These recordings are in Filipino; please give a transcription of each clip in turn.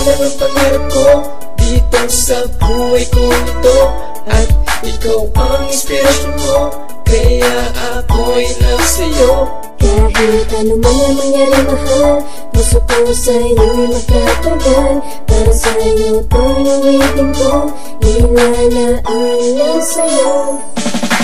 lang ang pangarap ko dito sa buhay ko nito, at ikaw ang inspirasyon ko, kaya ako'y nagsayo. Kahit ano man ang mangyari mahal, puso ko sa'yo'y magtatagal. Para sa'yo itong ulitin ko, ilan na ang nasa'yo.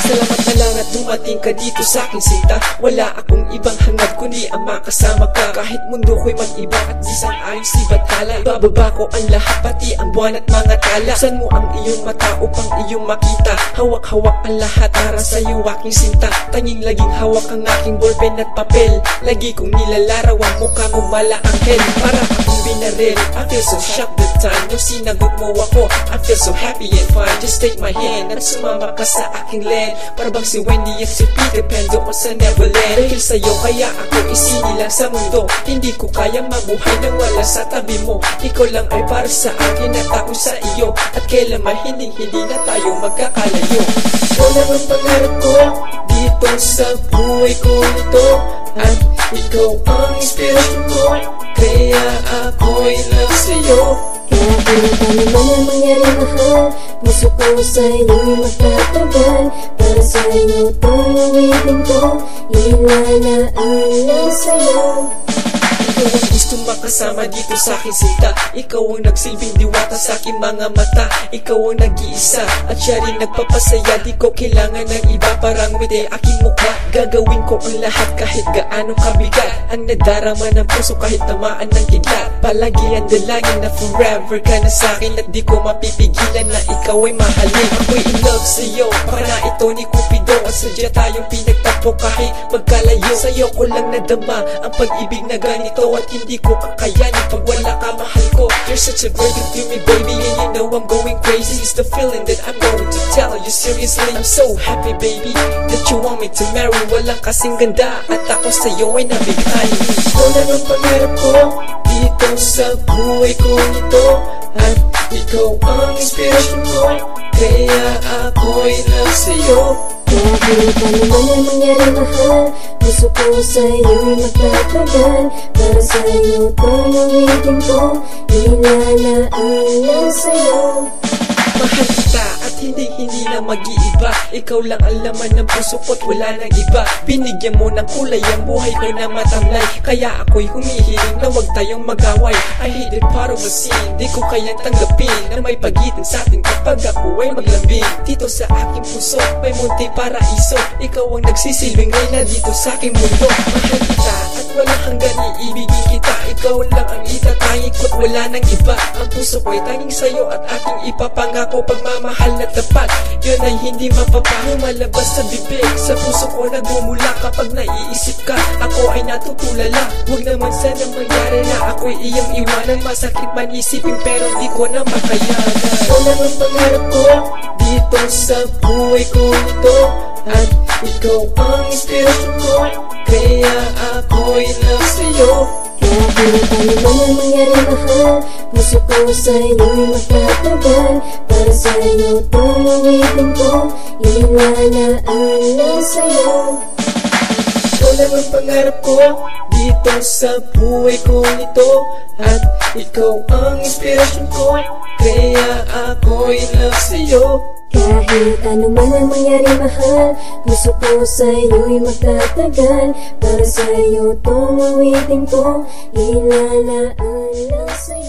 Salamat na lang at dumating ka dito sa aking sinta. Wala akong ibang hangad kundi ang makasama ka. Kahit mundo ko'y mag-iba at isang ayos si batala, bababa ko ang lahat pati ang buwan at mga tala. Buksan mo ang iyong mata upang iyong makita. Hawak-hawak ang lahat para sa'yo aking sinta. Tanging laging hawak ang aking ballpen at papel. Lagi kong nilalarawan mukha mo mala anghel. Para akong binaril, I feel so shocked that time nung sinagot mo ako. I feel so happy and fine, just take my hand at sumama ka sa aking land. Para bang si Wendy at si Peter Pan doon sa Neverland. Dahil sa'yo kaya ako isinilang sa mundo. Hindi ko kaya mabuhay nang wala sa tabi mo. Ikaw lang ay para sa akin at ako sa iyo, at kailanman hindi na tayo magkakalayo. Ikaw lang ang pangarap ko dito sa buhay ko nito, at ikaw ang inspirasyon ko, kaya ako'y nagsayo. Kahit ano man ang mangyari mahal, puso ko sa'yo'y magtatagal. Para sa'yo itong ulitin ko, ilan na ang nasa'yo. Ikaw ang gusto makasama dito sa aking sinta. Ikaw ang nagsilbing diwata sa aking mga mata. Ikaw ang nag-iisa at siya rin nagpapasaya. Di ko kailangan ng iba, parang ngiti aking mukha. Gagawin ko ang lahat kahit gaano kabigat. Ang nadarama ng puso kahit tamaan ng kidlat. Palagi ang dalangin na forever ka na sa'kin, at di ko mapipigilan na ikaw ay mahalin. Ako'y in love sa'yo, para ito ni Cupido. At sadya tayong pinagtapo kahit magkalayo. Sa'yo ko lang nadama ang pag-ibig na ganito, at hindi ko kakayanin pag wala ka, mahal ko. You're such a burden to me, baby, and you know I'm going crazy. It's the feeling that I'm going to tell you seriously. I'm so happy, baby, that you want me to marry. Walang kasing ganda at ako sa'yo ay nabigay. Ikaw lang ang pangarap ko dito sa buhay ko nito, at ikaw ang inspirasyon ko, kaya ako'y nagsayo. Kahit ano man ang mangyari mahal, puso ko sa'yo'y magtatagal. Para sa'yo itong ulitin ko, ilan na ang nasa'yo. Mahal kita at hindi na mag-iiba. Ikaw lang ang laman ng puso ko't wala nang iba. Binigyan mo ng kulay ang buhay ko na matamlay, kaya ako'y humihiling na wag tayong mag-away. I hate it part of a scene, di ko kayang tanggapin na may pagitan sa atin kapag ako ay maglambing. Dito sa aking puso may munting paraiso. Ikaw ang nagsisilbing reyna dito sa aking mundo. Mahal kita at wala hanggan iibigin kita. Ikaw lang ang itatangi ko't wala nang iba. Ang puso ko'y tanging sa'yo at aking ipapangako pagmamahal na tapat. Yun ay hindi mapapaho malabas sa bibig. Sa puso ko nagmumula kapag naiisip ka. Ako ay natutulala, huwag naman sana mangyari na ako'y iyong iwanan. Masakit man isipin pero di ko na makayanan. Ikaw lang ang pangarap ko dito sa buhay ko nito, at ikaw ang inspirasyon ko, kaya ako'y nagsayo. Kahit ano man ang mangyari mahal, puso ko sa'yo'y magtatagal. Para sa'yo itong ulitin ko, ilan na ang nasa'yo. Ikaw lang ang pangarap ko dito sa buhay ko nito, at ikaw ang inspirasyon ko, kaya ako'y nagsayo. Kahit ano man ang mangyari mahal, puso ko sa'yo'y magtatagal. Para sa'yo itong ulitin ko, ilan na ang nasa'yo.